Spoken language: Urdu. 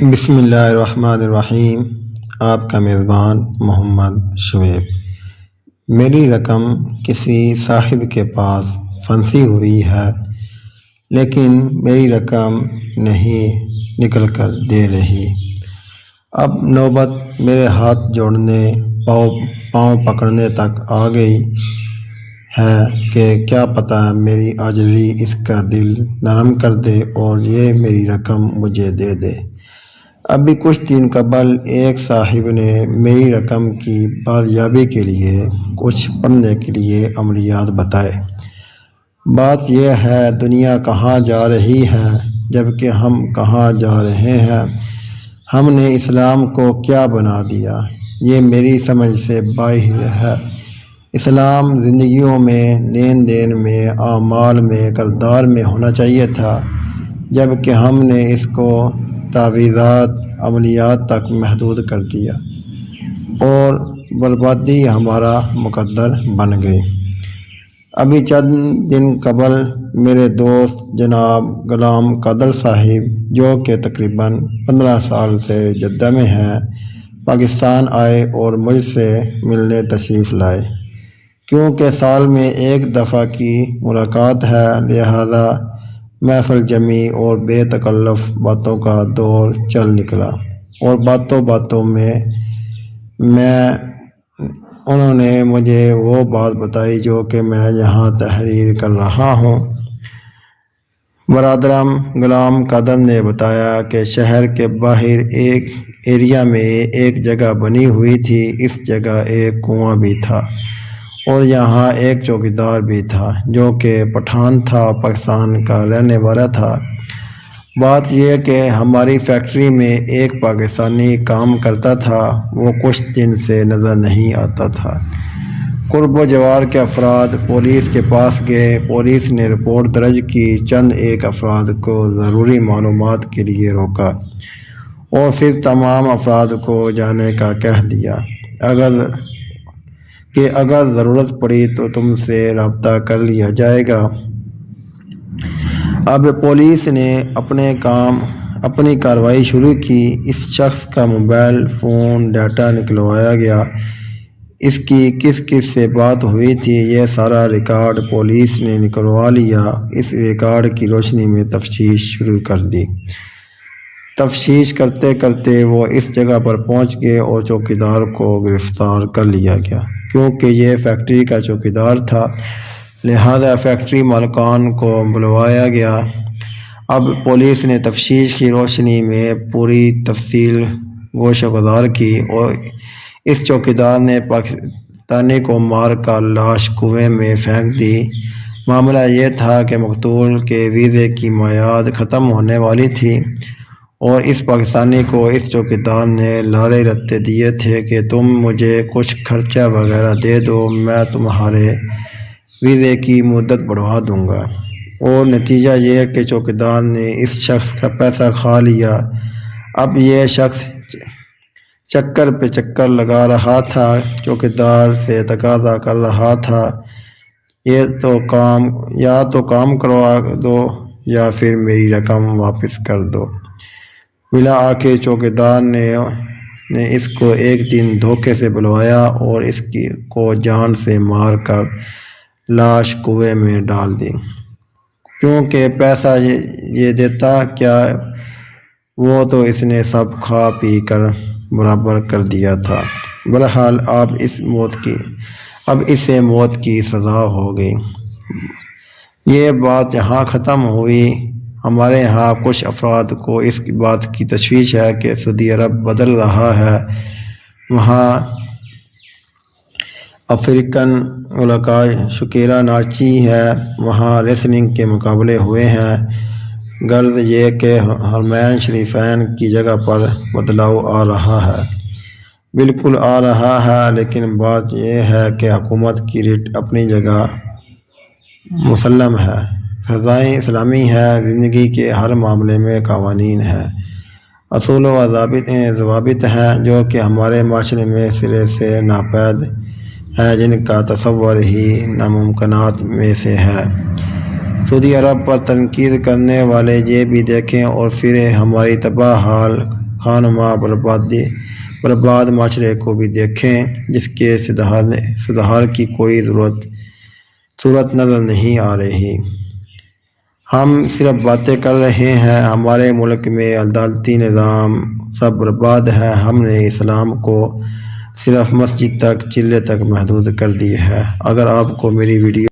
بسم اللہ الرحمن الرحیم۔ آپ کا میزبان محمد شعیب۔ میری رقم کسی صاحب کے پاس پھنسی ہوئی ہے، لیکن میری رقم نہیں نکل کر دے رہی۔ اب نوبت میرے ہاتھ جوڑنے پاؤں پکڑنے تک آ گئی ہے کہ کیا پتہ میری عاجزی اس کا دل نرم کر دے اور یہ میری رقم مجھے دے دے۔ ابھی کچھ دن قبل ایک صاحب نے میری رقم کی بازیابی کے لیے کچھ پڑھنے کے لیے عملیات بتائے۔ بات یہ ہے، دنیا کہاں جا رہی ہے جبکہ ہم کہاں جا رہے ہیں۔ ہم نے اسلام کو کیا بنا دیا، یہ میری سمجھ سے باہر ہے۔ اسلام زندگیوں میں، لین دین میں، اعمال میں، کردار میں ہونا چاہیے تھا، جبکہ ہم نے اس کو تعویذات، عملیات تک محدود کر دیا اور بربادی ہمارا مقدر بن گئی۔ ابھی چند دن قبل میرے دوست جناب غلام قادر صاحب، جو کہ تقریباً 15 سال سے جدہ میں ہیں، پاکستان آئے اور مجھ سے ملنے تشریف لائے۔ کیونکہ سال میں ایک دفعہ کی ملاقات ہے، لہذا محفل جمی اور بے تکلف باتوں کا دور چل نکلا، اور باتوں میں انہوں نے مجھے وہ بات بتائی جو کہ میں یہاں تحریر کر رہا ہوں۔ برادرم غلام قادر نے بتایا کہ شہر کے باہر ایک ایریا میں ایک جگہ بنی ہوئی تھی۔ اس جگہ ایک کنواں بھی تھا اور یہاں ایک چوکیدار بھی تھا جو کہ پٹھان تھا، پاکستان کا رہنے والا تھا۔ بات یہ کہ ہماری فیکٹری میں ایک پاکستانی کام کرتا تھا، وہ کچھ دن سے نظر نہیں آتا تھا۔ قرب و جوار کے افراد پولیس کے پاس گئے۔ پولیس نے رپورٹ درج کی، چند ایک افراد کو ضروری معلومات کے لیے روکا اور پھر تمام افراد کو جانے کا کہہ دیا کہ اگر ضرورت پڑی تو تم سے رابطہ کر لیا جائے گا۔ اب پولیس نے اپنی کارروائی شروع کی۔ اس شخص کا موبائل فون ڈیٹا نکلوایا گیا، اس کی کس سے بات ہوئی تھی یہ سارا ریکارڈ پولیس نے نکلوا لیا۔ اس ریکارڈ کی روشنی میں تفتیش شروع کر دی۔ تفتیش کرتے کرتے وہ اس جگہ پر پہنچ گئے اور چوکیدار کو گرفتار کر لیا گیا۔ کیونکہ یہ فیکٹری کا چوکیدار تھا، لہذا فیکٹری مالکان کو بلوایا گیا۔ اب پولیس نے تفتیش کی روشنی میں پوری تفصیل گوشہ گزار کی اور اس چوکیدار نے پاکستانی کو مار کر لاش کنویں میں پھینک دی۔ معاملہ یہ تھا کہ مقتول کے ویزے کی میعاد ختم ہونے والی تھی اور اس پاکستانی کو اس چوکیدار نے لارے رتے دیے تھے کہ تم مجھے کچھ خرچہ وغیرہ دے دو، میں تمہارے ویزے کی مدت بڑھوا دوں گا۔ اور نتیجہ یہ کہ چوکیدار نے اس شخص کا پیسہ کھا لیا۔ اب یہ شخص چکر پہ چکر لگا رہا تھا، چوکیدار سے تقاضا کر رہا تھا یا تو کام کروا دو یا پھر میری رقم واپس کر دو۔ ملا آخر چوکیدار نے اس کو ایک دن دھوکے سے بلوایا اور اس کو جان سے مار کر لاش کنویں میں ڈال دی۔ کیونکہ پیسہ یہ دیتا کیا، وہ تو اس نے سب کھا پی کر برابر کر دیا تھا۔ بہرحال اب اسے موت کی سزا ہو گئی۔ یہ بات یہاں ختم ہوئی۔ ہمارے ہاں کچھ افراد کو اس بات کی تشویش ہے کہ سعودی عرب بدل رہا ہے، وہاں افریقن علاقہ شکیرا ناچی ہے، وہاں ریسلنگ کے مقابلے ہوئے ہیں۔ غرض یہ کہ حرمین شریفین کی جگہ پر بدلاؤ آ رہا ہے۔ بالکل آ رہا ہے، لیکن بات یہ ہے کہ حکومت کی رٹ اپنی جگہ مسلم ہے، فضائیں اسلامی ہے، زندگی کے ہر معاملے میں قوانین ہیں، اصول و ضوابط ہیں جو کہ ہمارے معاشرے میں سرے سے ناپید ہیں، جن کا تصور ہی ناممکنات میں سے ہے۔ سعودی عرب پر تنقید کرنے والے یہ بھی دیکھیں اور پھر ہماری تباہ حال خانما برباد معاشرے کو بھی دیکھیں جس کے سدھار کی کوئی صورت نظر نہیں آ رہی۔ ہم صرف باتیں کر رہے ہیں، ہمارے ملک میں عدالتی نظام سب برباد ہے۔ ہم نے اسلام کو صرف مسجد تک، چلے تک محدود کر دی ہے۔ اگر آپ کو میری ویڈیو